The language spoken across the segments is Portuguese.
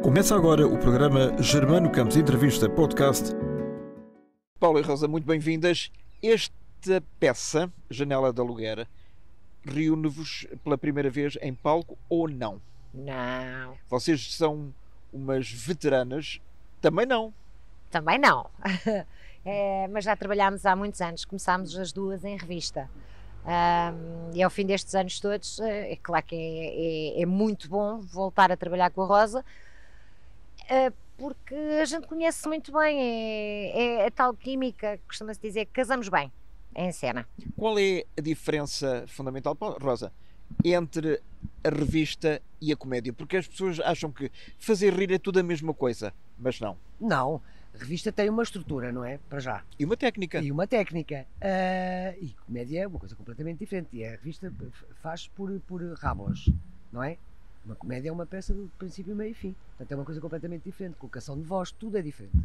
Começa agora o programa Germano Campos Entrevista Podcast. Paulo e Rosa, muito bem-vindas. Esta peça, Janela da Aluguer, reúne-vos pela primeira vez em palco ou não? Não. Vocês são umas veteranas? Também não. Também não. Mas já trabalhámos há muitos anos, começámos as duas em revista. E ao fim destes anos todos, é claro que é muito bom voltar a trabalhar com a Rosa, porque a gente conhece muito bem, é a tal química, costuma-se dizer que casamos bem em cena. Qual é a diferença fundamental, Rosa, entre a revista e a comédia? Porque as pessoas acham que fazer rir é tudo a mesma coisa, mas não. Não, a revista tem uma estrutura, não é? Para já. E uma técnica. E uma técnica. E comédia é uma coisa completamente diferente. E a revista faz por rábulas, não é? Uma comédia é uma peça do princípio, meio e fim. Portanto, é uma coisa completamente diferente. Colocação de voz, tudo é diferente.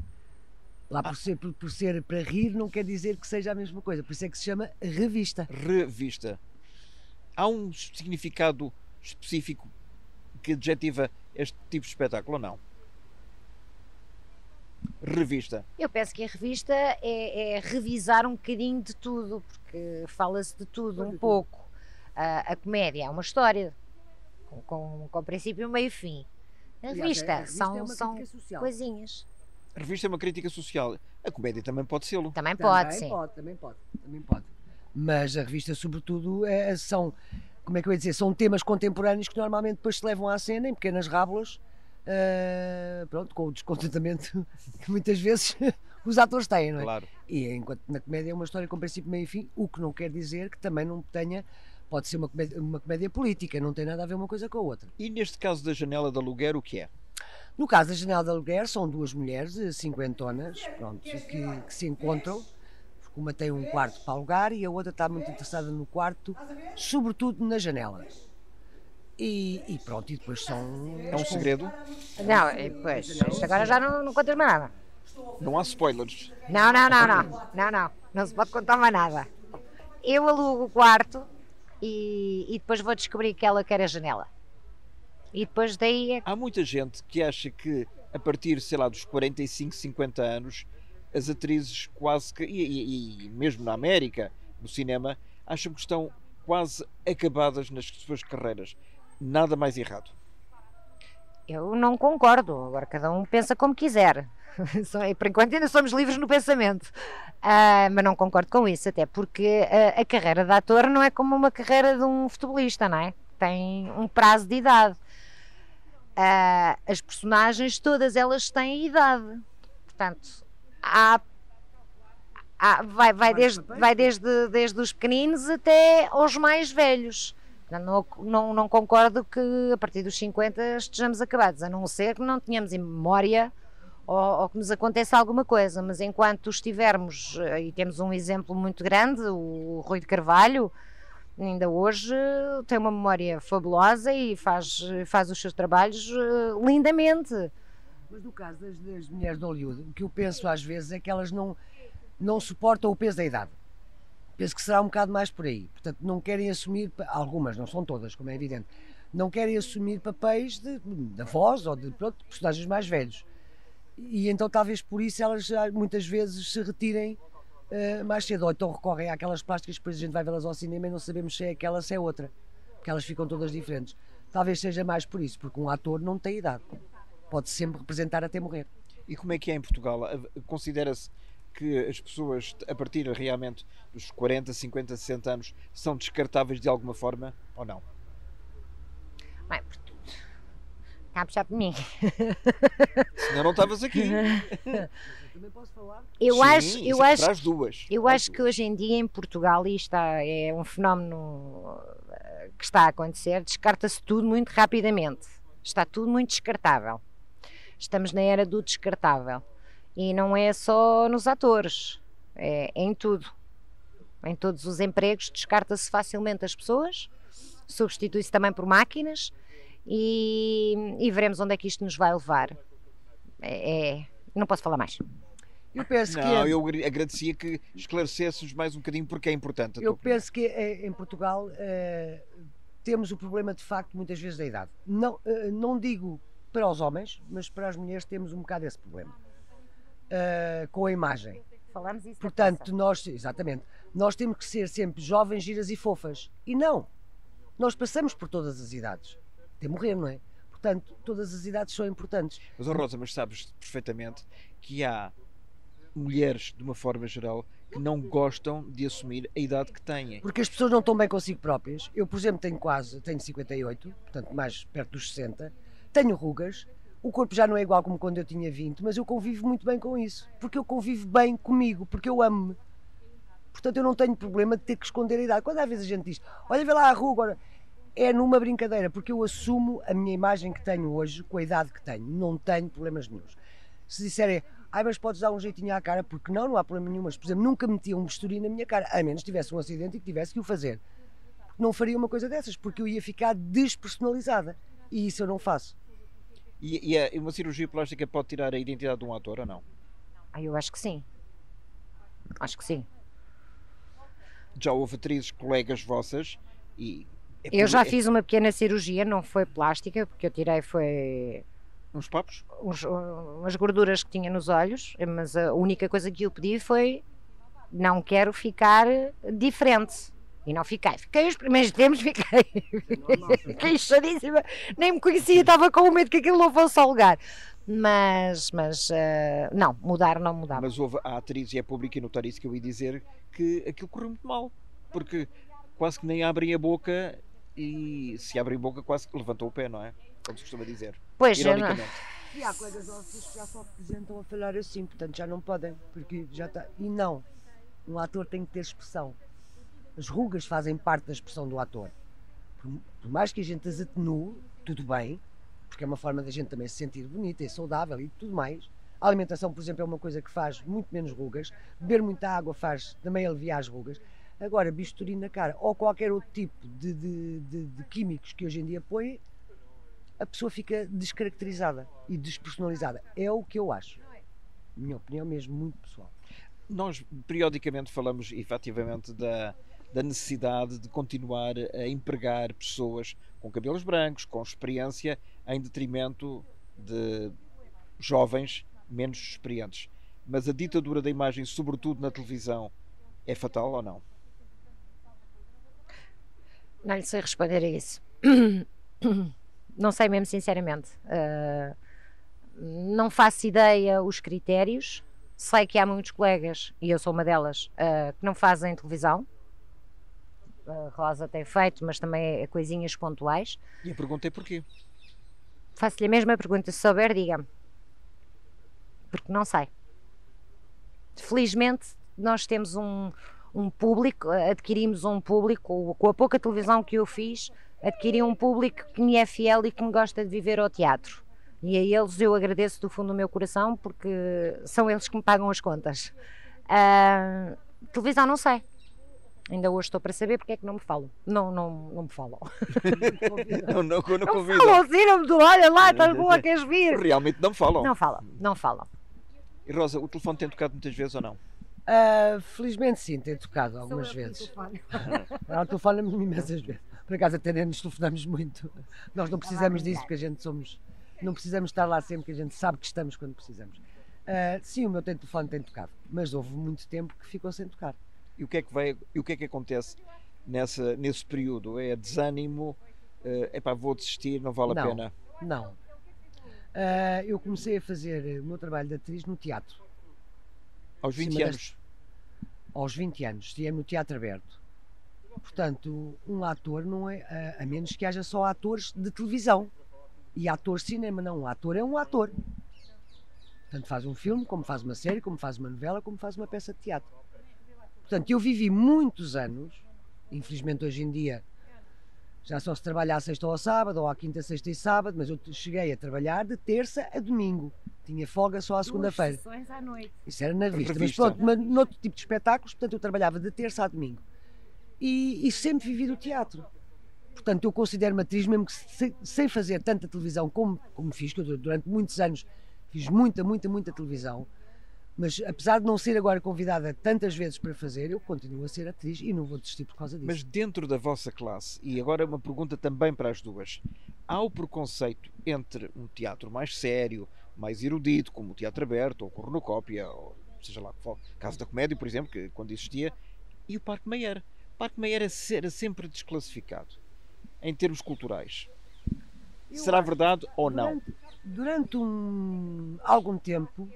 Lá por ser para rir não quer dizer que seja a mesma coisa. Por isso é que se chama revista. Revista. Há um significado específico que adjetiva este tipo de espetáculo ou não? Revista. Eu penso que a revista é revisar um bocadinho de tudo, porque fala-se de tudo um pouco. A comédia é uma história, com princípio, meio e fim. A revista são coisinhas. A revista é uma crítica social. A comédia também pode ser. Também pode, sim. Também pode. Mas a revista, sobretudo, são, como é que eu ia dizer, são temas contemporâneos que normalmente depois se levam à cena em pequenas rábulas, pronto, com o descontentamento que muitas vezes os atores têm, não é? Claro. E enquanto na comédia é uma história com princípio, meio e fim, o que não quer dizer que também não tenha, pode ser uma comédia política, não tem nada a ver uma coisa com a outra. E neste caso da Janela da Aluguer, o que é? No caso da Janela da Aluguer, são duas mulheres cinquentonas, pronto, que se encontram. Uma tem um quarto para alugar e a outra está muito interessada no quarto, sobretudo na janela. E pronto, e depois são... É um segredo? Não, pois, isto agora já não contas mais nada. Não há spoilers? Não se pode contar mais nada. Eu alugo o quarto e depois vou descobrir que ela quer a janela. E depois daí... Há muita gente que acha que a partir, sei lá, dos 45, 50 anos... as atrizes quase que, e mesmo na América, no cinema, acham que estão quase acabadas nas suas carreiras. Nada mais errado. Eu não concordo. Agora cada um pensa como quiser. Por enquanto ainda somos livres no pensamento. Mas não concordo com isso, até porque a carreira de ator não é como uma carreira de um futebolista, não é? Tem um prazo de idade. As personagens, todas elas têm idade. Portanto... vai desde os pequeninos até aos mais velhos. Não concordo que a partir dos 50 estejamos acabados, a não ser que não tenhamos em memória ou que nos aconteça alguma coisa, mas enquanto estivermos, e temos um exemplo muito grande, o Rui de Carvalho, ainda hoje tem uma memória fabulosa e faz os seus trabalhos lindamente. Mas no caso das mulheres de Hollywood, o que eu penso às vezes é que elas não suportam o peso da idade. Penso que será um bocado mais por aí. Portanto, não querem assumir, algumas, não são todas, como é evidente, não querem assumir papéis de avós ou de personagens mais velhos. E então talvez por isso elas muitas vezes se retirem mais cedo, ou então recorrem àquelas plásticas que depois a gente vai vê-las ao cinema e não sabemos se é aquela, se é outra, porque elas ficam todas diferentes. Talvez seja mais por isso, porque um ator não tem idade. Pode sempre representar até morrer. E como é que é em Portugal? Considera-se que as pessoas, a partir realmente dos 40, 50, 60 anos, são descartáveis de alguma forma ou não? Bem, está a puxar por mim. Senão não estavas aqui. Também posso falar? Eu acho que que hoje em dia em Portugal, e isto é um fenómeno que está a acontecer, descarta-se tudo muito rapidamente. Está tudo muito descartável. Estamos na era do descartável. E não é só nos atores, é em tudo. Em todos os empregos descarta-se facilmente as pessoas, substitui-se também por máquinas e veremos onde é que isto nos vai levar. Não posso falar mais. Eu penso eu agradecia que esclarecesses mais um bocadinho porque é importante. Eu penso que em Portugal temos o problema de facto muitas vezes da idade. Não digo para os homens, mas para as mulheres temos um bocado esse problema. Com a imagem. Falamos isso. Portanto, exatamente, nós temos que ser sempre jovens, giras e fofas. E não. Nós passamos por todas as idades. Até morrer, não é? Portanto, todas as idades são importantes. Mas, Rosa, mas sabes perfeitamente que há mulheres, de uma forma geral, que não gostam de assumir a idade que têm. Porque as pessoas não estão bem consigo próprias. Eu, por exemplo, tenho 58, portanto mais perto dos 60, tenho rugas, o corpo já não é igual como quando eu tinha 20, mas eu convivo muito bem com isso, porque eu convivo bem comigo, porque eu amo-me. Portanto, eu não tenho problema de ter que esconder a idade. Quando às vezes a gente diz, olha, vê lá a ruga, agora, é numa brincadeira, porque eu assumo a minha imagem que tenho hoje, com a idade que tenho, não tenho problemas nenhuns. Se disserem, mas podes dar um jeitinho à cara, porque não há problema nenhum, mas, por exemplo, nunca metia um bisturi na minha cara, a menos que tivesse um acidente e que tivesse que o fazer. Não faria uma coisa dessas, porque eu ia ficar despersonalizada, e isso eu não faço. E uma cirurgia plástica pode tirar a identidade de um ator ou não? Eu acho que sim. Acho que sim. Já houve atrizes, colegas vossas, e... Eu já fiz uma pequena cirurgia, não foi plástica, porque eu tirei foi... Uns papos? Umas gorduras que tinha nos olhos, mas a única coisa que eu pedi foi não quero ficar diferente. E não fiquei. Fiquei os primeiros tempos, fiquei inchadíssima, nem me conhecia, estava com medo que aquilo não fosse ao lugar. Mas não, mudar não mudava. Mas houve a atriz e é público e notar isso que eu ia dizer, que aquilo correu muito mal, porque quase que nem abrem a boca e se abrem a boca quase que levantou o pé, não é? Como se costuma dizer. Pois, ironicamente. E há colegas nossos que já só apresentam a falhar assim, portanto já não podem, porque já está. E não, um ator tem que ter expressão. As rugas fazem parte da expressão do ator. Por mais que a gente as atenue, tudo bem, porque é uma forma da gente também se sentir bonita e saudável e tudo mais. A alimentação, por exemplo, é uma coisa que faz muito menos rugas. Beber muita água faz também aliviar as rugas. Agora, bisturi na cara ou qualquer outro tipo de químicos que hoje em dia põem, a pessoa fica descaracterizada e despersonalizada. É o que eu acho. Minha opinião mesmo, muito pessoal. Nós periodicamente falamos efetivamente da necessidade de continuar a empregar pessoas com cabelos brancos, com experiência, em detrimento de jovens menos experientes. Mas a ditadura da imagem, sobretudo na televisão, é fatal ou não? Não lhe sei responder a isso. Não sei mesmo, sinceramente. Não faço ideia os critérios. Sei que há muitos colegas, e eu sou uma delas, que não fazem televisão. A Rosa tem feito, mas também é coisinhas pontuais. E a pergunta é porquê? Faço-lhe a mesma pergunta, se souber, diga-me. Porque não sei. Felizmente, nós temos um público, adquirimos um público, com a pouca televisão que eu fiz, adquiri um público que me é fiel e que me gosta de viver ao teatro. E a eles eu agradeço do fundo do meu coração, porque são eles que me pagam as contas. Televisão não sei. Ainda hoje estou para saber porque é que não me falam. Não me falam. não convidam. Falam assim, não me dão, olha lá, estás boa, queres vir? Realmente não falam. Não falam. E Rosa, o telefone tem tocado muitas vezes ou não? Felizmente sim, tem tocado algumas vezes. O telefone imensas vezes. Por acaso até nos telefonamos muito. Nós não precisamos disso porque a gente somos... Não precisamos estar lá sempre, que a gente sabe que estamos quando precisamos. Sim, o meu telefone tem tocado, mas houve muito tempo que ficou sem tocar. E o que é que acontece nesse período? É desânimo? Vou desistir, não vale a pena? Não. Eu comecei a fazer o meu trabalho de atriz no teatro. Aos 20 anos? Aos 20 anos, estive no teatro aberto. Portanto, um ator não é, a menos que haja só atores de televisão. E ator de cinema, não. Um ator é um ator. Tanto faz um filme, como faz uma série, como faz uma novela, como faz uma peça de teatro. Portanto, eu vivi muitos anos, infelizmente hoje em dia já só se trabalha à sexta ou ao sábado, ou à quinta, sexta e sábado, mas eu cheguei a trabalhar de terça a domingo. Tinha folga só à segunda-feira. 2 sessões à noite. Isso era na revista. Mas pronto, noutro tipo de espetáculos, portanto eu trabalhava de terça a domingo. E sempre vivi do teatro. Portanto, eu considero-me atriz, mesmo que sem fazer tanta televisão como fiz, que eu durante muitos anos fiz muita televisão, mas apesar de não ser agora convidada tantas vezes para fazer, eu continuo a ser atriz e não vou desistir por causa disso. Mas dentro da vossa classe, e agora uma pergunta também para as duas, há o preconceito entre um teatro mais sério, mais erudito, como o Teatro Aberto, ou Cornucópia, ou seja lá que for, Casa da Comédia, por exemplo, que quando existia, e o Parque Mayer. O Parque Mayer era sempre desclassificado, em termos culturais. Será verdade ou não? Durante algum tempo,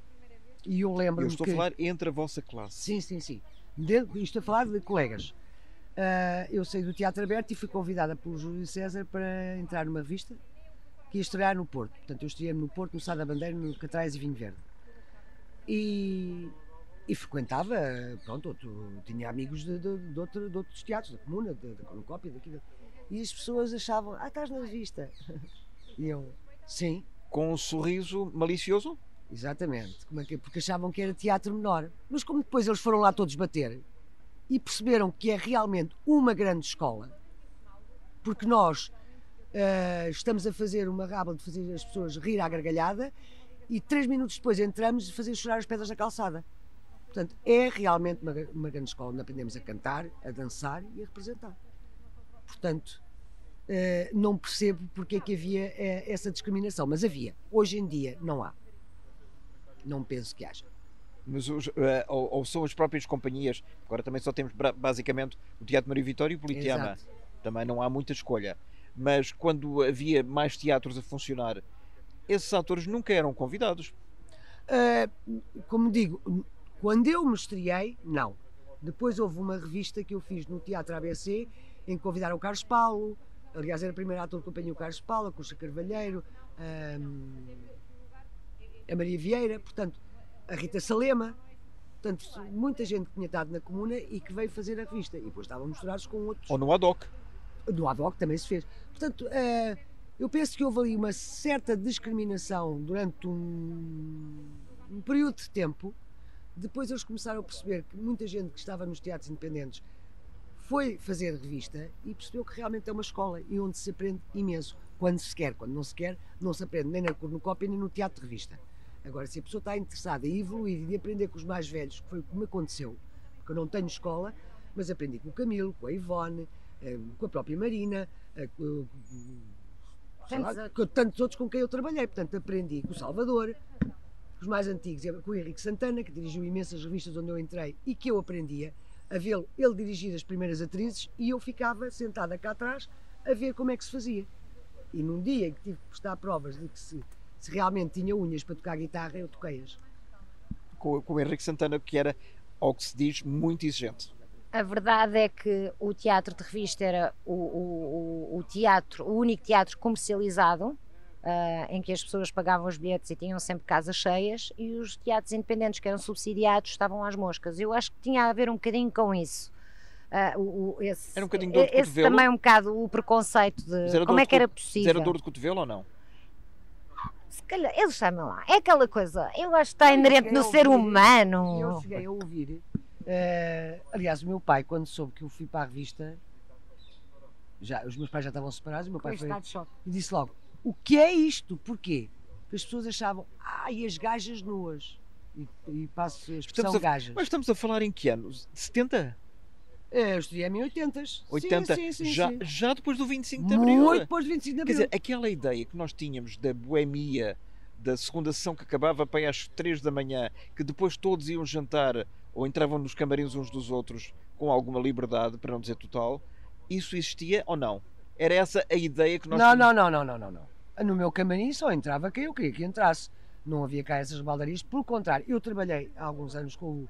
e eu Eu lembro-me estou que... a falar entre a vossa classe. Sim, sim, sim. Estou a falar de colegas. Eu saí do Teatro Aberto e fui convidada pelo Júlio César para entrar numa revista que ia estrear no Porto. Portanto, eu estreiei-me no Porto, no Sá da Bandeira, no Catrais e Vinho Verde. E frequentava, pronto, tinha amigos de outros teatros, da Comuna, da Cornucópia, daquilo. E as pessoas achavam, estás na revista. E eu, sim. Com um sorriso malicioso? Exatamente, porque achavam que era teatro menor. Mas como depois eles foram lá todos bater e perceberam que é realmente uma grande escola, porque nós estamos a fazer uma rábula de fazer as pessoas rir à gargalhada e 3 minutos depois entramos a fazer chorar as pedras da calçada. Portanto, é realmente uma grande escola onde aprendemos a cantar, a dançar e a representar. Portanto, não percebo porque é que havia essa discriminação, mas havia. Hoje em dia não há. Não penso que haja. Mas ou são as próprias companhias, agora também só temos basicamente o Teatro Mário Vitória e o Politeama. Exato. Também não há muita escolha. Mas quando havia mais teatros a funcionar, esses atores nunca eram convidados. Como digo, quando eu me estreiei, não. Depois houve uma revista que eu fiz no Teatro ABC em que convidaram o Carlos Paulo, aliás era o primeiro ator que acompanhou o Carlos Paulo, a Cuxa Carvalheiro, a Maria Vieira, portanto, a Rita Salema, portanto, muita gente que tinha estado na Comuna e que veio fazer a revista. E depois estavam misturados com outros. Ou no ADOC. No ADOC também se fez. Portanto, eu penso que houve ali uma certa discriminação durante um período de tempo. Depois eles começaram a perceber que muita gente que estava nos teatros independentes foi fazer revista e percebeu que realmente é uma escola e onde se aprende imenso. Quando se quer, quando não se quer, não se aprende nem na Cornucópia nem no teatro de revista. Agora, se a pessoa está interessada em evoluir e de aprender com os mais velhos, que foi o que me aconteceu, porque eu não tenho escola, mas aprendi com o Camilo, com a Ivone, com a própria Marina, com tantos outros com quem eu trabalhei. Portanto, aprendi com o Salvador, com os mais antigos, com o Henrique Santana, que dirigiu imensas revistas onde eu entrei e que eu aprendia a vê-lo, ele dirigir as primeiras atrizes e eu ficava sentada cá atrás a ver como é que se fazia. E num dia em que tive que prestar provas de que se realmente tinha unhas para tocar guitarra, eu toquei-as. Com o Henrique Santana, que era, ao que se diz, muito exigente. A verdade é que o teatro de revista era o único teatro comercializado, em que as pessoas pagavam os bilhetes e tinham sempre casas cheias, e os teatros independentes que eram subsidiados estavam às moscas. Eu acho que tinha a ver um bocadinho com isso. Era um bocadinho dor de esse cotovelo? Também um bocado o preconceito de como é que era possível. Mas era dor de cotovelo ou não? Se calhar, eles chamam lá, é aquela coisa, eu acho que está inerente no ser humano. Eu cheguei a ouvir, aliás, o meu pai, quando soube que eu fui para a revista, os meus pais já estavam separados, o meu pai foi e disse logo, o que é isto? Porquê? Porque as pessoas achavam, e as gajas nuas, e passo a expressão gajas. Mas estamos a falar em que ano? 70? Eu estudei em 80. 80? Sim. Já depois do 25 de Abril? Muito depois do 25 de Abril. Quer dizer, aquela ideia que nós tínhamos da boemia, da segunda sessão que acabava para aí às 3 da manhã, que depois todos iam jantar ou entravam nos camarins uns dos outros com alguma liberdade, para não dizer total, isso existia ou não? Era essa a ideia que nós tínhamos? Não. No meu camarim só entrava quem eu queria que entrasse. Não havia cá essas baldarias. Pelo contrário, eu trabalhei há alguns anos com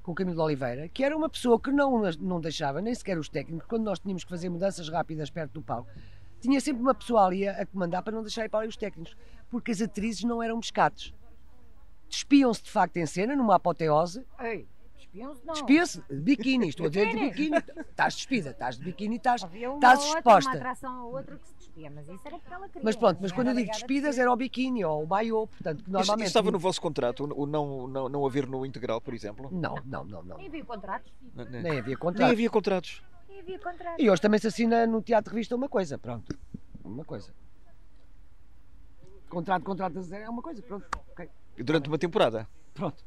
o Camilo de Oliveira, que era uma pessoa que não deixava nem sequer os técnicos, quando nós tínhamos que fazer mudanças rápidas perto do palco, tinha sempre uma pessoa ali a comandar para não deixar ir para ali os técnicos, porque as atrizes não eram pescados. Despiam-se de facto em cena, numa apoteose. Ei, despiam-se não. Despiam-se de biquíni, estou a dizer de biquíni. Estás despida, estás de biquíni, estás exposta. Uma atração ou outra que se despia, mas isso era porque ela queria. Mas pronto, mas quando eu digo despidas era o biquíni ou o baiô, portanto, que normalmente... Isso estava no vosso contrato, o não haver no integral, por exemplo? Não. Nem havia contratos. Nem havia contratos. Nem havia contratos. E hoje também se assina no Teatro de Revista uma coisa, pronto. Uma coisa. Contrato a zero é uma coisa, pronto. Okay. Durante uma temporada? Pronto.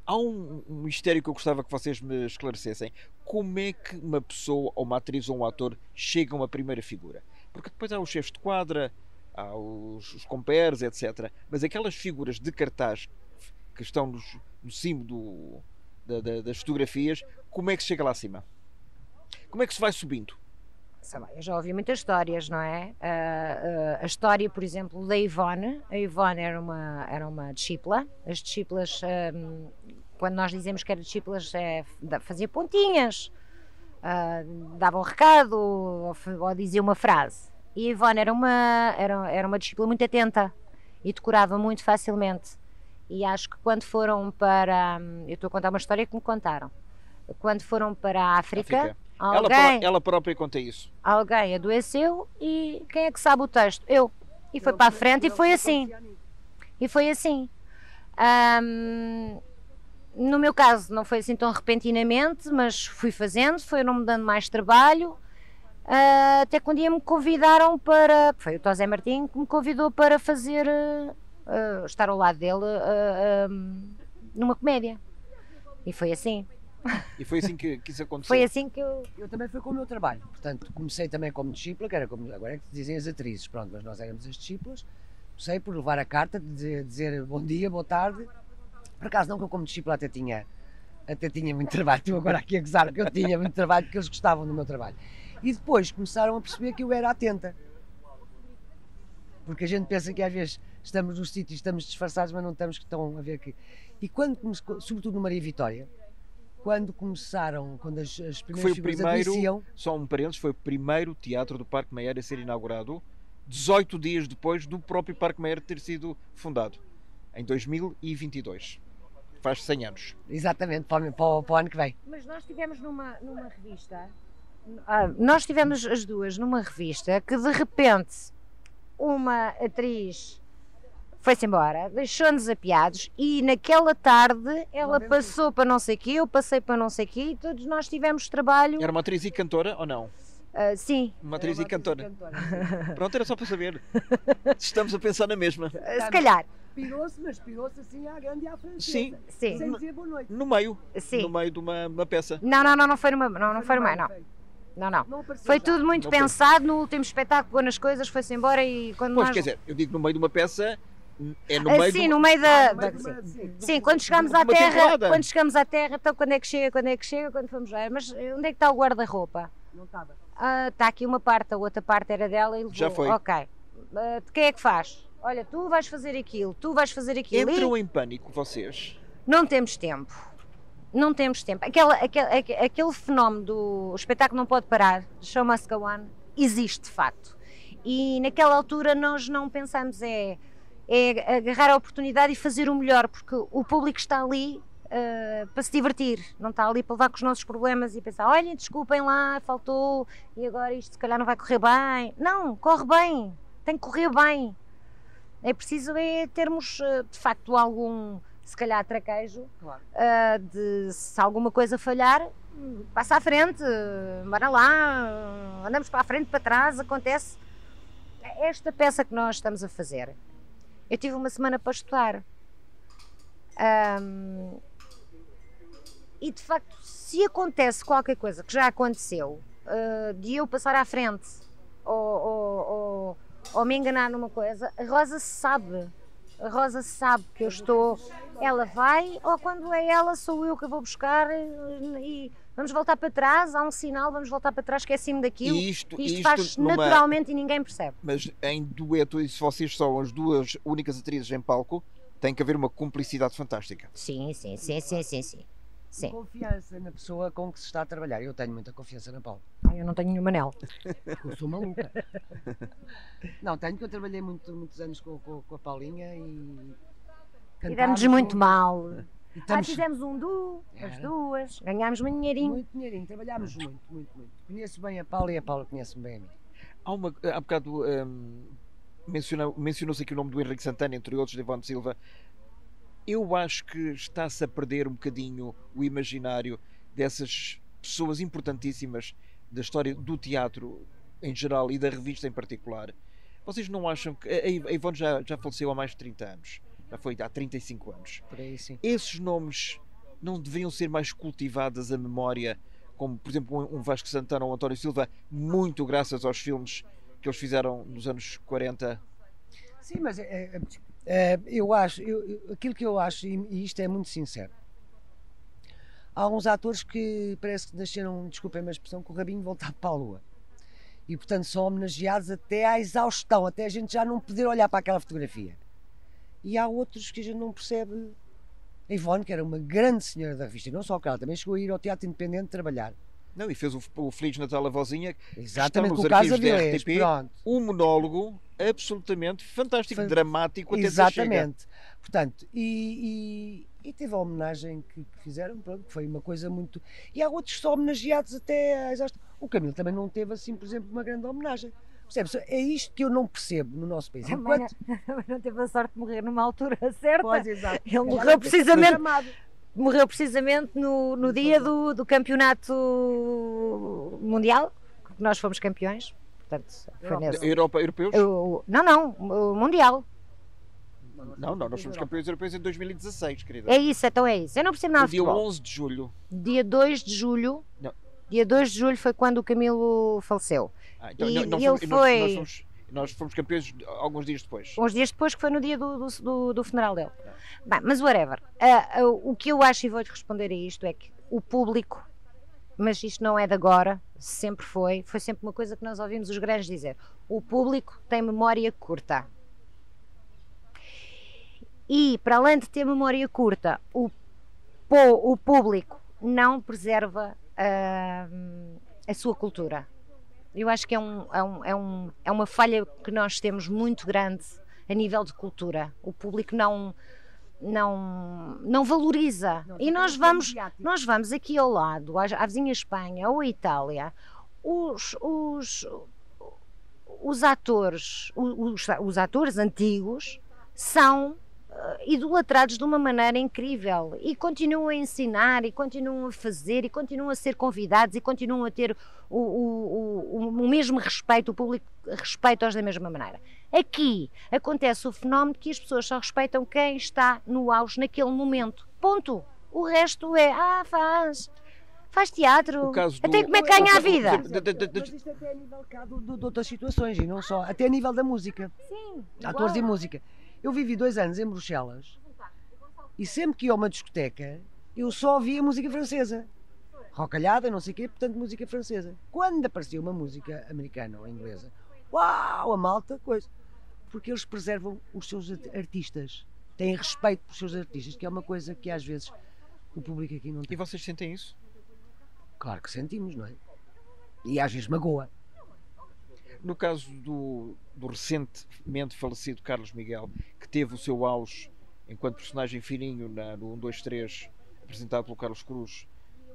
Há um mistério que eu gostava que vocês me esclarecessem. Como é que uma pessoa, ou uma atriz ou um ator, chega a uma primeira figura? Porque depois há os chefes de quadra, há os compères, etc. Mas aquelas figuras de cartaz que estão no cimo das fotografias, como é que se chega lá acima? Como é que se vai subindo? Sei lá, eu já ouvi muitas histórias, não é? A história, por exemplo, da Ivone. A Ivone era uma discípula. As discípulas, quando nós dizemos que era discípulas, fazia pontinhas, dava um recado ou dizia uma frase. E a Ivone era uma discípula muito atenta e decorava muito facilmente. E acho que quando foram para... Eu estou a contar uma história que me contaram. Quando foram para a África. Ela própria conta isso. Alguém adoeceu e quem é que sabe o texto? Eu. E foi para a frente e foi assim. E foi assim. No meu caso não foi assim tão repentinamente, mas fui fazendo, foram-me dando mais trabalho, até que um dia me convidaram para... Foi o Tosé Martim que me convidou para fazer... estar ao lado dele numa comédia. E foi assim. E foi assim que isso aconteceu? Foi assim que eu... Eu também fui com o meu trabalho, portanto comecei também como discípula, que era como agora é que dizem as atrizes, pronto, mas nós éramos as discípulas. Comecei por levar a carta, de dizer bom dia, boa tarde. Por acaso não, que eu como discípula até tinha muito trabalho, estou agora aqui a gozar que eu tinha muito trabalho, porque eles gostavam do meu trabalho. E depois começaram a perceber que eu era atenta. Porque a gente pensa que às vezes estamos nos sítios, estamos disfarçados, mas não estamos que estão a ver aqui. E quando, sobretudo no Maria Vitória, quando as primeiras figuras adoeciam... Só um parênteses, foi o primeiro teatro do Parque Mayer a ser inaugurado 18 dias depois do próprio Parque Mayer ter sido fundado, em 2022. Faz 100 anos. Exatamente, para o ano que vem. Mas nós estivemos numa revista, nós tivemos as duas numa revista que de repente uma atriz foi-se embora, deixou-nos apiados e naquela tarde ela passou para não sei o quê, eu passei para não sei o quê e todos nós tivemos trabalho. Era uma atriz e cantora ou não? Sim. Uma atriz e cantora. Pronto, era só para saber. Estamos a pensar na mesma. Se calhar. Pirou-se assim à grande e à francesa. Sim. Sim. Sem dizer boa noite. No meio. Sim. No meio de uma peça. Não foi no meio, não foi. Não. Foi tudo muito pensado, no último espetáculo, pôr nas coisas, foi-se embora e quando Pois, nós... quer dizer, eu digo no meio de uma peça, é no meio sim, do... no meio Sim, quando chegamos à terra, então quando é que chega, quando fomos lá, mas onde é que está o guarda-roupa? Não estava. Está aqui uma parte, a outra parte era dela e levou. Já foi. Ok. Quem é que faz? Olha, tu vais fazer aquilo. Entram em pânico vocês? Não temos tempo. Aquele fenómeno do espetáculo não pode parar, show must go on, existe de facto. E naquela altura nós não pensamos é agarrar a oportunidade e fazer o melhor, porque o público está ali para se divertir, não está ali para levar com os nossos problemas e pensar, olhem, desculpem lá, faltou, e agora isto se calhar não vai correr bem. Não, corre bem, tem que correr bem. É preciso termos de facto algum, se calhar, traquejo, claro. Se alguma coisa falhar, passa à frente, bora lá, andamos para a frente, para trás, acontece. Esta peça que nós estamos a fazer, eu tive uma semana para estudar. E de facto, se acontece qualquer coisa que já aconteceu, de eu passar à frente ou me enganar numa coisa, a Rosa sabe que eu estou, ela vai, ou quando é ela sou eu que vou buscar e vamos voltar para trás, há um sinal, vamos voltar para trás, esqueci-me daquilo. Isto faz naturalmente e ninguém percebe. Mas em dueto, e se vocês são as duas únicas atrizes em palco, tem que haver uma cumplicidade fantástica. Sim. Confiança na pessoa com que se está a trabalhar. Eu tenho muita confiança na Paula. Eu não tenho nenhum anel. Eu sou maluca. Não, tenho, que eu trabalhei muitos anos com a Paulinha e damos muito mal. Fizemos um duo, as duas, ganhámos muito dinheirinho. Muito dinheirinho, trabalhámos muito. Conheço bem a Paula e a Paula conhece-me bem a mim. Há bocado mencionou-se aqui o nome do Henrique Santana, entre outros, de Ivone Silva. Eu acho que está-se a perder um bocadinho o imaginário dessas pessoas importantíssimas da história do teatro em geral e da revista em particular. Vocês não acham que... A Ivone já faleceu há mais de 30 anos. Já foi há 35 anos. Por aí, sim. Esses nomes não deveriam ser mais cultivadas a memória, como por exemplo um Vasco Santana ou um António Silva, muito graças aos filmes que eles fizeram nos anos 40? Sim, mas eu acho, aquilo que eu acho, e isto é muito sincero, há uns atores que parece que nasceram, desculpem a expressão, com o rabinho voltado para a lua. E portanto são homenageados até à exaustão, até a gente já não poder olhar para aquela fotografia. E há outros que a gente não percebe. A Ivone, que era uma grande senhora da revista, e não só que ela também chegou a ir ao Teatro Independente trabalhar. Não, e fez o Feliz Natal à Vozinha, Exatamente, que com o está nos caso arquivos da Avilés, RTP, pronto. um monólogo absolutamente fantástico, dramático, até Exatamente. Portanto, e teve a homenagem que fizeram, pronto, que foi uma coisa muito... E há outros que são homenageados até à exaustão. O Camilo também não teve, assim, por exemplo, uma grande homenagem. Percebes? É isto que eu não percebo no nosso país. Também não teve a sorte de morrer numa altura certa. Pois, exato. Ele morreu precisamente no dia do campeonato mundial, que nós fomos campeões. Portanto, foi nesse. Europeus? Não, o mundial. Não, nós fomos campeões europeus em 2016, querida. É isso, então é isso. Eu não percebo nada No de dia futebol. 11 de julho. Dia 2 de julho. Não. Dia 2 de julho foi quando o Camilo faleceu. Então, E ele foi... Nós fomos campeões alguns dias depois. Uns dias depois, que foi no dia do funeral dele. Bem, mas whatever. O que eu acho, e vou-lhe responder a isto, é que o público, mas isto não é de agora, sempre foi sempre uma coisa que nós ouvimos os grandes dizer: o público tem memória curta. E, para além de ter memória curta, o público não preserva a sua cultura. Eu acho que é uma falha que nós temos muito grande a nível de cultura. O público não valoriza. E nós vamos aqui ao lado, à vizinha Espanha ou à Itália, os atores antigos são idolatrados de uma maneira incrível e continuam a ensinar e continuam a fazer e continuam a ser convidados e continuam a ter o mesmo respeito, o público respeita-os da mesma maneira. Aqui acontece o fenómeno que as pessoas só respeitam quem está no auge naquele momento, ponto. O resto é, faz teatro, até como é que ganha a vida? Mas isto até a nível de outras situações e não só, até a nível da música. Sim, atores e música. Eu vivi 2 anos em Bruxelas e sempre que ia a uma discoteca eu só ouvia música francesa, rocalhada, não sei o quê, portanto música francesa. Quando aparecia uma música americana ou inglesa, uau, a malta, coisa, porque eles preservam os seus artistas, têm respeito pelos seus artistas, que é uma coisa que às vezes o público aqui não tem. E vocês sentem isso? Claro que sentimos, não é? E às vezes magoa. No caso do recentemente falecido Carlos Miguel, que teve o seu auge enquanto personagem fininho no 1, 2, 3, apresentado pelo Carlos Cruz,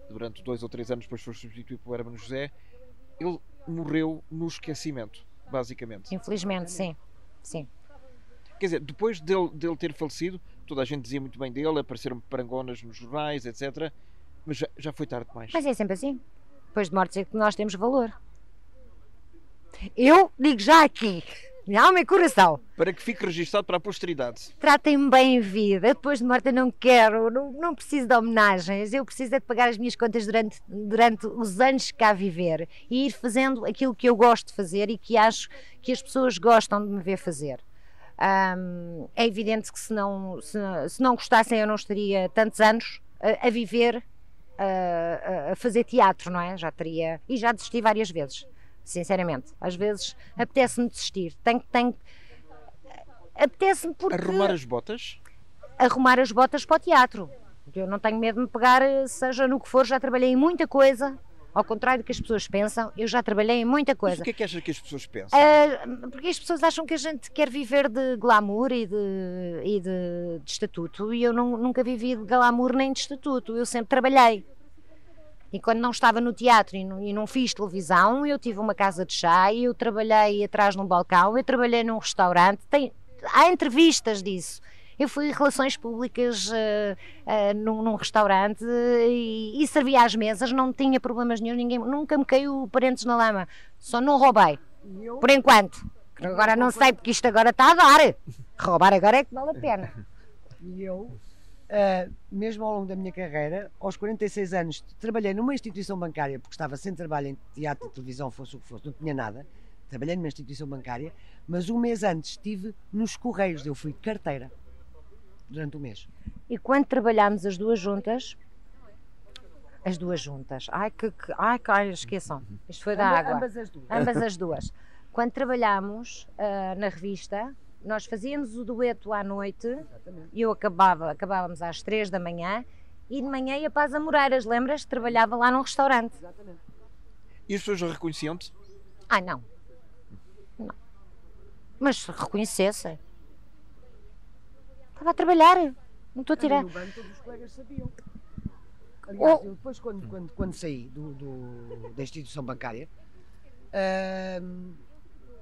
durante 2 ou 3 anos, depois foi substituído pelo Hermano José, ele morreu no esquecimento, basicamente. Infelizmente, sim. Quer dizer, depois dele ter falecido, toda a gente dizia muito bem dele, apareceram parangonas nos jornais, etc. Mas já foi tarde demais. Mas é sempre assim. Depois de morte é que nós temos valor. Eu digo já aqui, minha alma e coração, para que fique registado para a posteridade. Tratem-me bem em vida. Depois de morte eu não quero, não preciso de homenagens. Eu preciso é de pagar as minhas contas durante os anos que cá viver e ir fazendo aquilo que eu gosto de fazer e que acho que as pessoas gostam de me ver fazer. É evidente que se não gostassem eu não estaria tantos anos a viver, a fazer teatro, não é? Já teria, e já desisti várias vezes. Sinceramente, às vezes apetece-me desistir. Apetece-me porque... Arrumar as botas? Arrumar as botas para o teatro. Eu não tenho medo de me pegar, seja no que for, já trabalhei em muita coisa. Ao contrário do que as pessoas pensam, eu já trabalhei em muita coisa. Mas o que é que achas que as pessoas pensam? Porque as pessoas acham que a gente quer viver de glamour e de estatuto, e eu nunca vivi de glamour nem de estatuto. Eu sempre trabalhei. E quando não estava no teatro e não fiz televisão, eu tive uma casa de chá, eu trabalhei atrás num balcão, eu trabalhei num restaurante, há entrevistas disso. Eu fui em relações públicas num restaurante e servia às mesas, não tinha problemas nenhum, nunca me caiu parentes na lama, só não roubei, por enquanto. Agora não sei, porque isto agora está a dar. Roubar agora é que vale a pena. E eu, mesmo ao longo da minha carreira, aos 46 anos, trabalhei numa instituição bancária, porque estava sem trabalho em teatro e televisão, fosse o que fosse, não tinha nada. Trabalhei numa instituição bancária, mas um mês antes estive nos Correios, eu fui carteira durante um mês. E quando trabalhámos as duas juntas, ai, esqueçam, isto foi da água. Ambas as duas. Ambas as duas. Quando trabalhámos na revista, nós fazíamos o dueto à noite. Exatamente. E acabávamos às 3 da manhã e de manhã ia para as Amoreiras, lembras? Trabalhava lá num restaurante. Exatamente. E as pessoas reconheciam-te? Ai, não. Não. Mas se reconhecessem. Estava a trabalhar. Não estou a tirar. No banco todos os colegas sabiam. Aliás, eu depois quando saí da instituição bancária,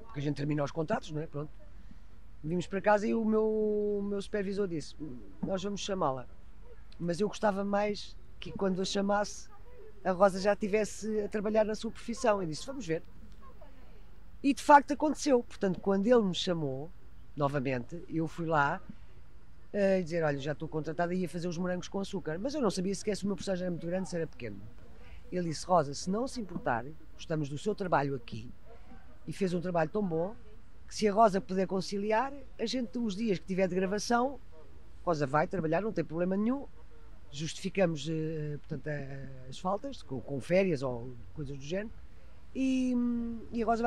porque a gente termina os contratos, não é? Pronto. Vimos para casa e o meu supervisor disse: nós vamos chamá-la, mas eu gostava mais que quando a chamasse a Rosa já estivesse a trabalhar na sua profissão. Eu disse: vamos ver. E de facto aconteceu. Portanto, quando ele me chamou novamente, eu fui lá a dizer: olha, já estou contratada e ia fazer os morangos com açúcar, mas eu não sabia sequer se o meu personagem era muito grande, se era pequeno. Ele disse: Rosa, se não se importar, gostamos do seu trabalho aqui, e fez um trabalho tão bom que se a Rosa puder conciliar, a gente, os dias que tiver de gravação, Rosa vai trabalhar, não tem problema nenhum, justificamos portanto, as faltas, com férias ou coisas do género, e a Rosa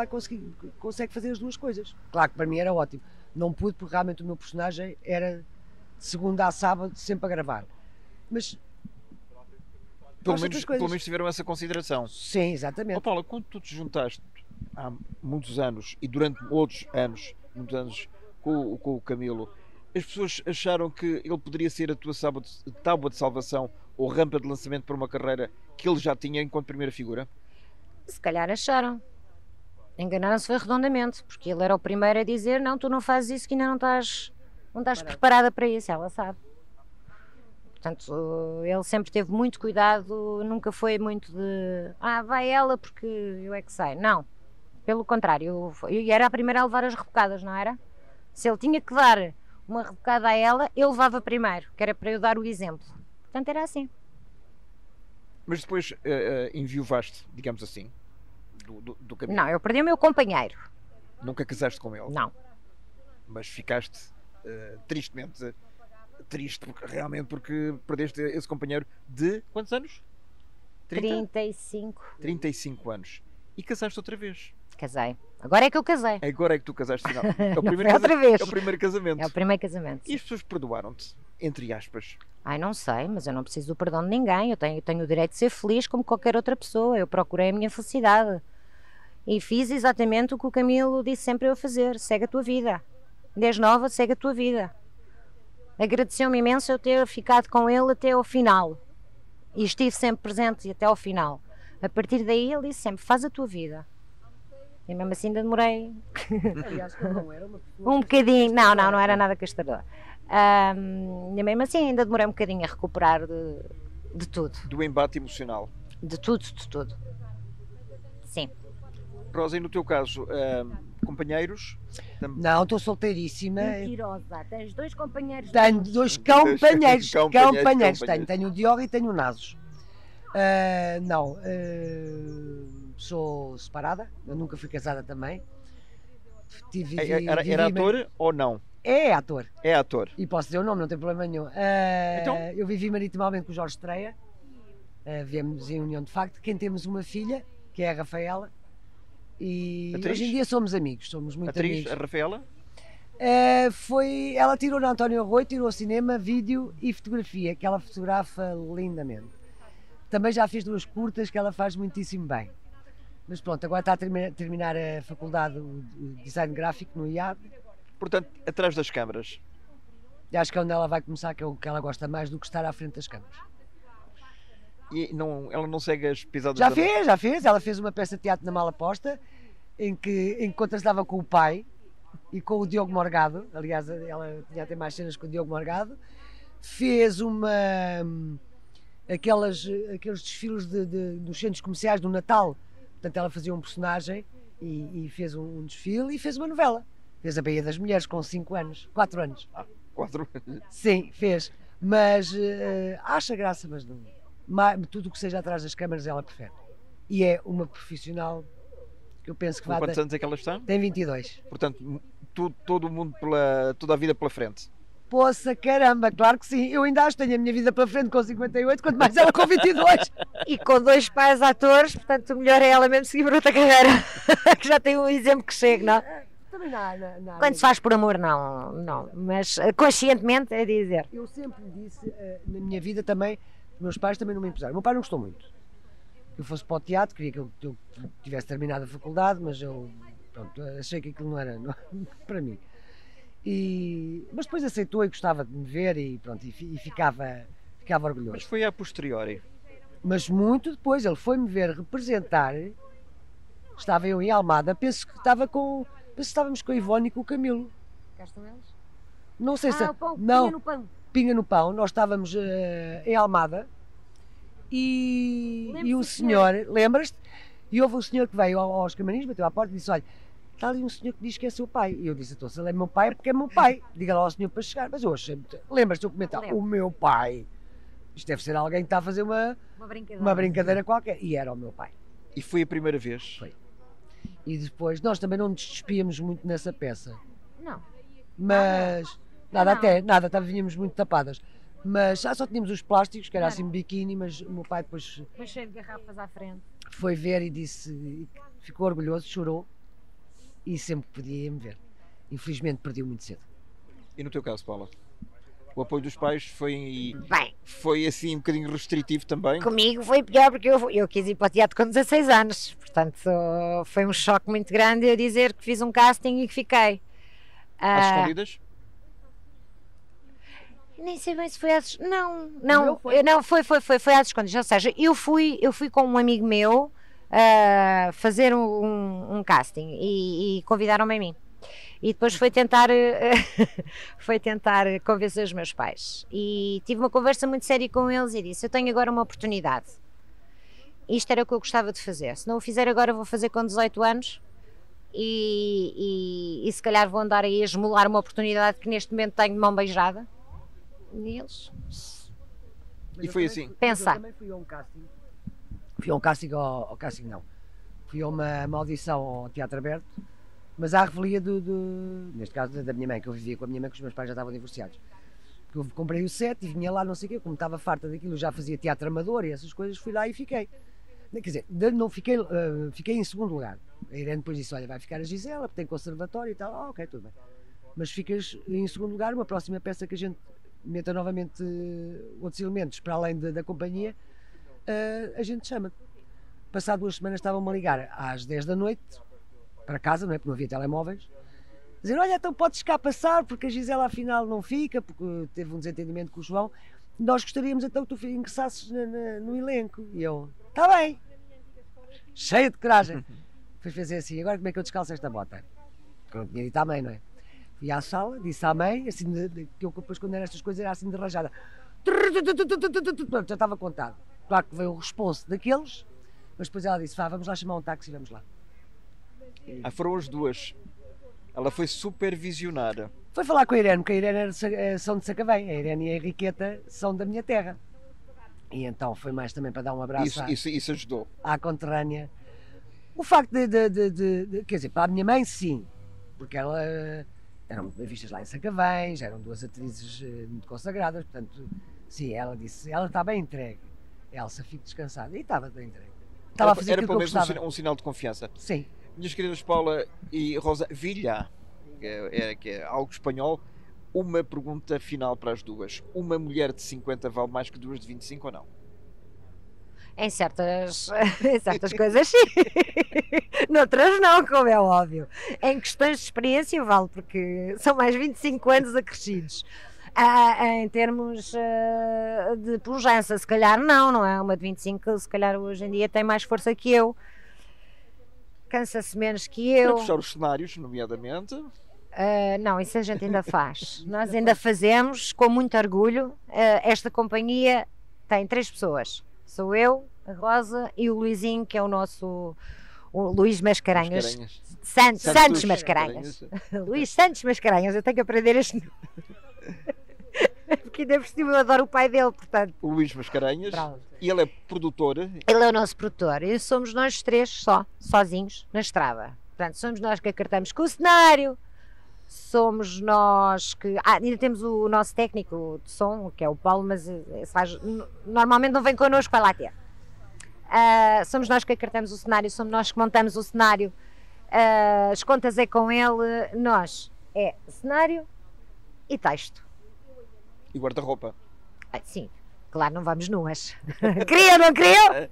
consegue fazer as duas coisas. Claro que para mim era ótimo, não pude porque realmente o meu personagem era de segunda a sábado sempre a gravar, mas pelo menos tiveram essa consideração. sim, exatamente. Paula, quando tu te juntaste há muitos anos e durante outros anos, muitos anos com o Camilo, as pessoas acharam que ele poderia ser a tua tábua de salvação ou rampa de lançamento para uma carreira que ele já tinha enquanto primeira figura? Se calhar acharam. Enganaram-se foi redondamente, porque ele era o primeiro a dizer: não, tu não fazes isso que ainda não estás preparada para isso. Ela sabe. Portanto, ele sempre teve muito cuidado, nunca foi muito de vai ela porque eu é que sei. Não, pelo contrário, eu era a primeira a levar as rebocadas, não era? Se ele tinha que dar uma rebocada a ela, eu levava primeiro, que era para eu dar o exemplo. Portanto, era assim. Mas depois enviuvaste, digamos assim, do Camilo? Não, eu perdi o meu companheiro. Nunca casaste com ele? Não. Mas ficaste tristemente triste, realmente, porque perdeste esse companheiro de quantos anos? 35. 35 anos. E casaste outra vez? Casei. Agora é que eu casei. Agora é que tu casaste, final. É o outra vez. É o primeiro casamento. É o primeiro casamento. E as pessoas perdoaram-te, entre aspas? Ai, não sei, mas eu não preciso do perdão de ninguém. Eu tenho o direito de ser feliz como qualquer outra pessoa. Eu procurei a minha felicidade. E fiz exatamente o que o Camilo disse sempre eu fazer. Segue a tua vida. Desde nova, segue a tua vida. Agradeceu-me imenso eu ter ficado com ele até ao final. E estive sempre presente até ao final. A partir daí ele disse sempre: faz a tua vida. E mesmo assim ainda demorei Aliás, que não era uma pessoa um bocadinho. Não era nada castrador. E mesmo assim ainda demorei um bocadinho a recuperar de tudo. Do embate emocional. De tudo. Sim. Rosa, e no teu caso, companheiros? Não, estou solteiríssima. Mentirosa. Tens dois companheiros. Tenho dois companheiros. Companheiros. Tenho o Diogo e tenho o Nasos. Sou separada, eu nunca fui casada também. Era ator ou não? É ator. É ator. E posso dizer o nome, não tem problema nenhum. Então? Eu vivi maritimamente com o Jorge Estreia. Viemos em união de facto. Quem temos uma filha, que é a Rafaela. E atriz? Hoje em dia somos amigos, somos muito atriz, amigos. A Rafaela? Ela tirou na António Arroio, tirou cinema, vídeo e fotografia, que ela fotografa lindamente. Também já fez 2 curtas que ela faz muitíssimo bem. Mas pronto, agora está a terminar a faculdade de design gráfico no IAD. Portanto, atrás das câmaras. E acho que é onde ela vai começar, que é o que ela gosta mais do que estar à frente das câmaras. E ela não segue as pisadas Já fez. Ela fez uma peça de teatro na Mala Posta, em que contrastava com o pai e com o Diogo Morgado. Aliás, ela tinha até mais cenas com o Diogo Morgado. Fez aqueles desfiles dos centros comerciais do Natal. Portanto, ela fazia um personagem e fez um desfile e fez uma novela. Fez a Baía das Mulheres com 4 anos. 4. Sim, fez. Mas acha graça, mas não. Tudo o que seja atrás das câmaras ela prefere. E é uma profissional que eu penso que Com quantos anos é que ela está? Tem 22. Portanto, todo o mundo, toda a vida pela frente. Poça, caramba, claro que sim. Eu ainda acho que tenho a minha vida pela frente com 58, quanto mais ela com 22. E com 2 pais atores, portanto o melhor é ela mesmo seguir por outra carreira. Que já tem um exemplo que chega, não? Também não. Quando se faz por amor, não. Mas conscientemente é dizer. Eu sempre disse, na minha vida também, meus pais também não me impuseram. O meu pai não gostou muito que eu fosse para o teatro, queria que eu tivesse terminado a faculdade, mas eu achei que aquilo não era para mim. Mas depois aceitou e gostava de me ver e pronto, e ficava orgulhoso. Mas foi a posteriori. Mas muito depois, ele foi-me ver representar, estava eu em Almada, penso que estávamos com a Ivone e com o Camilo. Cá estão eles? Não sei se... o pão, não, pinga no pão. Pinga no pão, nós estávamos em Almada e um senhor, lembras-te? E houve um senhor que veio aos camarins, bateu à porta e disse, olha, está ali um senhor que diz que é seu pai. E eu disse, então, se ele é meu pai é porque é meu pai. Diga lá ao senhor para chegar. Mas eu achei, lembras-te eu comentar, o meu pai, isto deve ser alguém que está a fazer uma brincadeira qualquer. E era o meu pai. E foi a primeira vez? Foi. E depois, nós também não nos despíamos muito nessa peça. Não. Mas, nada, vínhamos muito tapadas. Mas só tínhamos os plásticos, que era assim biquíni, mas o meu pai depois... Mas cheio de garrafas à frente. Foi ver e disse, ficou orgulhoso, chorou. E sempre que podia ia-me ver. Infelizmente perdi-o muito cedo. E no teu caso, Paula? O apoio dos pais foi assim um bocadinho restritivo também? Comigo foi pior porque eu quis ir para o teatro com 16 anos. Portanto, foi um choque muito grande eu dizer que fiz um casting e que fiquei. Às escondidas? Nem sei bem se foi às... Não, foi às escondidas. Ou seja, eu fui com um amigo meu fazer um casting e convidaram-me a mim. E depois foi tentar convencer os meus pais. E tive uma conversa muito séria com eles e disse, eu tenho agora uma oportunidade. Isto era o que eu gostava de fazer. Se não o fizer agora, vou fazer com 18 anos e se calhar vou andar aí a esmolar uma oportunidade que neste momento tenho de mão beijada. E eles... E foi assim? Pensar. Eu também fui a um casting. Fui a um casting ao casting não. Fui a uma audição ao Teatro Aberto, mas à revelia neste caso da minha mãe, que eu vivia com a minha mãe, que os meus pais já estavam divorciados. Eu comprei o set e vinha lá, não sei o quê, como estava farta daquilo, já fazia teatro amador e essas coisas, fui lá e fiquei. Quer dizer, não fiquei, fiquei em segundo lugar. A Irene depois disse, olha, vai ficar a Gisela, porque tem conservatório e tal, ok, tudo bem. Mas ficas em segundo lugar, uma próxima peça que a gente meta novamente outros elementos para além da companhia, a gente chama-te. Passado 2 semanas estavam-me a ligar às 10 da noite, para casa, não é? Porque não havia telemóveis, dizer, olha, então podes cá passar, porque a Gisela afinal não fica, porque teve um desentendimento com o João, nós gostaríamos então que tu ingressasses no elenco. E eu, está bem, cheia de coragem. Depois pensei assim, agora como é que eu descalço esta bota? Porque eu não tinha dito à mãe, não é? Fui à sala, disse à mãe, assim, que eu depois quando eram estas coisas era assim de rajada. Já estava contado. Claro que veio o responso daqueles, mas depois ela disse, vamos lá chamar um táxi e vamos lá. Foram as duas. Ela foi supervisionar. Foi falar com a Irene, porque a Irene são de Sacavém, a Irene e a Henriqueta são da minha terra. E então foi mais também para dar um abraço isso ajudou. À conterrânea. O facto quer dizer, para a minha mãe sim, porque ela eram vistas lá em Sacavém, já eram 2 atrizes muito consagradas, portanto, sim, ela disse, ela está bem entregue. Elsa, fique descansada. E estava bem entregue. Estava a fazer era aquilo pelo que eu menos um sinal de confiança. Sim. Minhas queridas Paula e Rosa Villa, que é algo espanhol, uma pergunta final para as duas. Uma mulher de 50 vale mais que 2 de 25 ou não? Em certas coisas sim, noutras não, como é óbvio. Em questões de experiência vale, porque são mais 25 anos acrescidos. Em termos de pujança, se calhar não é? Uma de 25, se calhar hoje em dia tem mais força que eu, cansa-se menos que eu. Para puxar os cenários, nomeadamente. Não, isso a gente ainda faz. Nós ainda fazemos com muito orgulho. Esta companhia tem 3 pessoas. Sou eu, a Rosa e o Luizinho, que é o Luís Mascarenhas. Santos Mascarenhas. Luís Santos Mascarenhas, eu tenho que aprender este nome. Porque ainda por cima eu adoro o pai dele, portanto. O Luís Mascarenhas. Pronto. E ele é produtor. Ele é o nosso produtor e somos nós três sozinhos, na estrada. Portanto, somos nós que acartamos com o cenário, somos nós que... ainda temos o nosso técnico de som, que é o Paulo, mas normalmente não vem connosco, vai lá ter. Somos nós que acartamos o cenário, somos nós que montamos o cenário, as contas é com ele, nós é cenário e texto. E guarda-roupa. Sim, claro, não vamos nuas. Queriam, não queriam?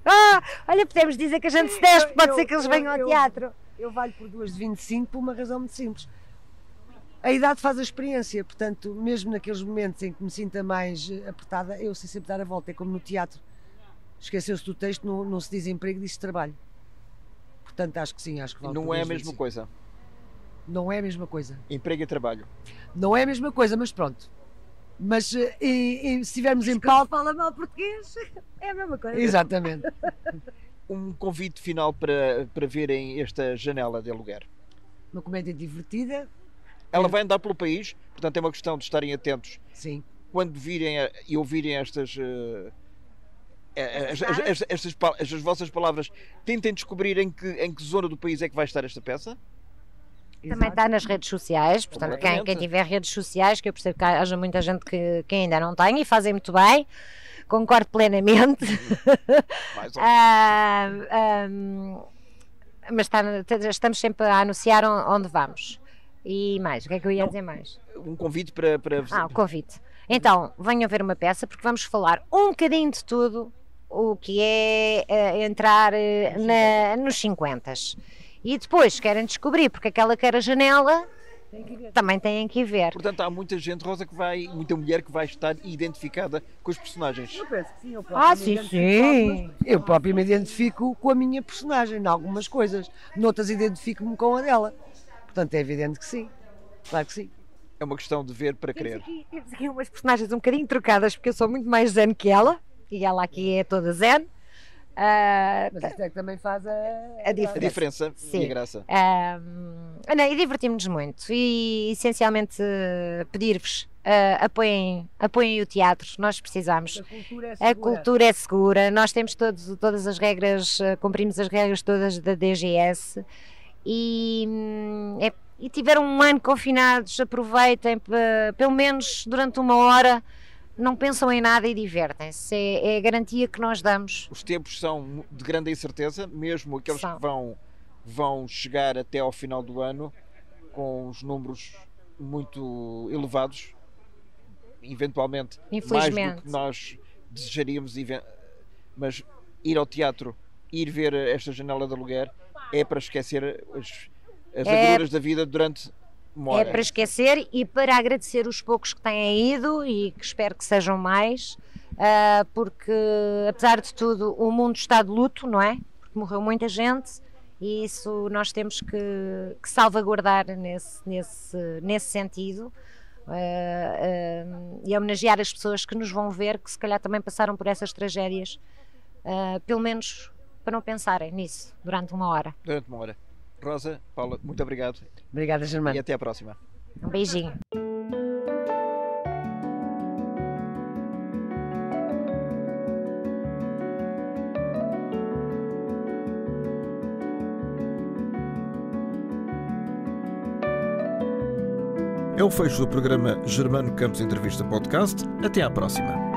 Olha, podemos dizer que a gente se despe, pode ser que eles venham ao teatro. Eu valho por 2 de 25 por uma razão muito simples. A idade faz a experiência, portanto, mesmo naqueles momentos em que me sinta mais apertada, eu sei sempre dar a volta, é como no teatro. Esqueceu-se do texto, não se diz emprego, diz trabalho. Portanto, acho que sim, acho que vale. Não é a mesma coisa. Não é a mesma coisa. Emprego e trabalho. Não é a mesma coisa, mas pronto. Mas se estivermos em palco... Fala mal português, é a mesma coisa. Exatamente. Um convite final para verem esta janela de aluguer. Uma comédia divertida. Ela vai andar pelo país, portanto é uma questão de estarem atentos. Sim. Quando virem e ouvirem estas vossas palavras, tentem descobrir em que zona do país é que vai estar esta peça. Também está nas redes sociais, portanto quem tiver redes sociais, que eu percebo que haja muita gente que ainda não tem e fazem muito bem, concordo plenamente. Mais mas estamos sempre a anunciar onde vamos. E mais, o que é que eu ia dizer mais? Um convite para... o convite. Então, venham ver uma peça, porque vamos falar um bocadinho de tudo o que é entrar nos 50s. E depois querem descobrir porque aquela que era janela, também têm que ir ver. Portanto, há muita gente, Rosa, muita mulher que vai estar identificada com os personagens. Eu penso que sim, eu próprio sim. Eu próprio me identifico com a minha personagem, em algumas coisas. Noutras identifico-me com a dela. Portanto, é evidente que sim. Claro que sim. É uma questão de ver para crer. Temos aqui umas personagens um bocadinho trocadas, porque eu sou muito mais zen que ela, e ela aqui é toda zen. Mas isto é que também faz a diferença e a graça. E divertimos-nos muito. E essencialmente pedir-vos apoiem o teatro. Nós precisamos. A cultura é segura. Nós temos todas as regras, cumprimos as regras todas da DGS. E tiveram um ano confinados, aproveitem, pelo menos durante 1 hora, não pensam em nada e divertem-se, é a garantia que nós damos. Os tempos são de grande incerteza, mesmo aqueles que vão chegar até ao final do ano com os números muito elevados, eventualmente mais do que nós desejaríamos, mas ir ao teatro, ir ver esta janela de aluguer é para esquecer as agruras da vida durante uma hora. É para esquecer e para agradecer os poucos que têm ido e que espero que sejam mais, porque apesar de tudo o mundo está de luto, não é? Porque morreu muita gente e isso nós temos que salvaguardar nesse sentido. E homenagear as pessoas que nos vão ver, que se calhar também passaram por essas tragédias, pelo menos para não pensarem nisso durante 1 hora. Durante 1 hora. Rosa, Paula, muito obrigado. Obrigada, Germana. E até à próxima. Um beijinho. É o fecho do programa Germano Campos Entrevista Podcast. Até à próxima.